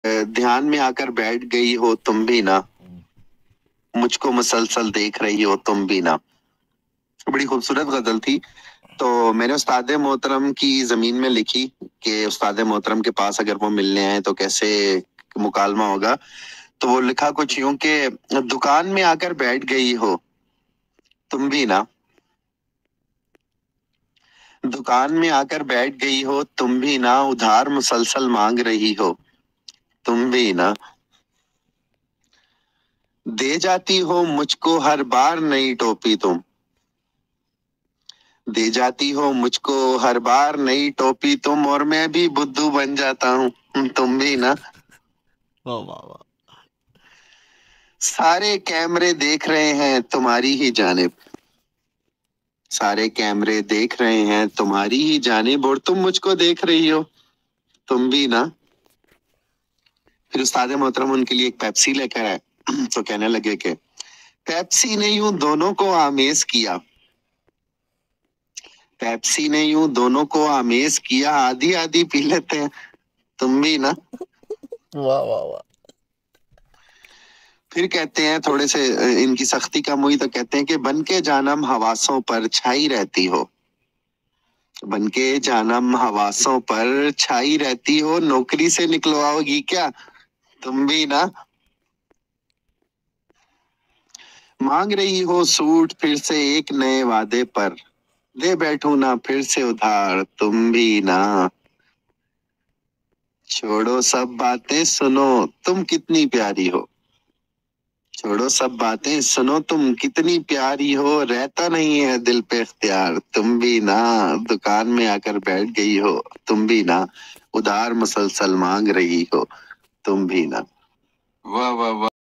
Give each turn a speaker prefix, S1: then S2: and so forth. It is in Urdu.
S1: دھیان میں آ کر بیٹھ گئی ہو تم بھی نا، مجھ کو مسلسل دیکھ رہی ہو تم بھی نا. بڑی خوبصورت غزل تھی. تو میں نے استاد محترم کی زمین میں لکھی کہ استاد محترم کے پاس اگر وہ ملنے آئے تو کیسے مکالمہ ہوگا. تو وہ لکھا کچھ یوں کہ دکان میں آ کر بیٹھ گئی ہو تم بھی نا، دکان میں آ کر بیٹھ گئی ہو تم بھی نا، ادھار مسلسل مانگ رہی ہو تم بھی نا، دے جاتی ہو مجھ کو ہر بار نئی ٹوپی تم، دے جاتی ہو مجھ کو ہر بار نئی ٹوپی تم، اور میں بھی بدھو بن جاتا ہوں تم بھی نا.
S2: واہ واہ واہ.
S1: سارے کیمرے دیکھ رہے ہیں تمہاری ہی جانب، سارے کیمرے دیکھ رہے ہیں تمہاری ہی جانب، اور تم مجھ کو دیکھ رہی ہو تم بھی نا. پھر استاد محترم ان کے لیے ایک پیپسی لے کر آئے تو کہنے لگے کہ پیپسی نے یوں دونوں کو آمیز کیا، پیپسی نے یوں دونوں کو آمیز کیا، آدھی آدھی پی لیتے ہیں تم بھی نا.
S2: واہ واہ واہ.
S1: پھر کہتے ہیں تھوڑے سے ان کی سختی کم ہوئی تو کہتے ہیں کہ بن کے جانم حواسوں پر چھائی رہتی ہو، بن کے جانم حواسوں پر چھائی رہتی ہو، نوکری سے نکلواؤ گی کیا تم بھی نا. مانگ رہی ہو سوٹ پھر سے ایک نئے وعدے پر، دے بیٹھوں نا پھر سے ادھار تم بھی نا. چھوڑو سب باتیں سنو تم کتنی پیاری ہو، چھوڑو سب باتیں سنو تم کتنی پیاری ہو، رہتا نہیں ہے دل پہ اختیار تم بھی نا، دکان میں آ کر بیٹھ گئی ہو تم بھی نا، ادھار مسلسل مانگ رہی ہو تم بھی نا. واہ واہ واہ.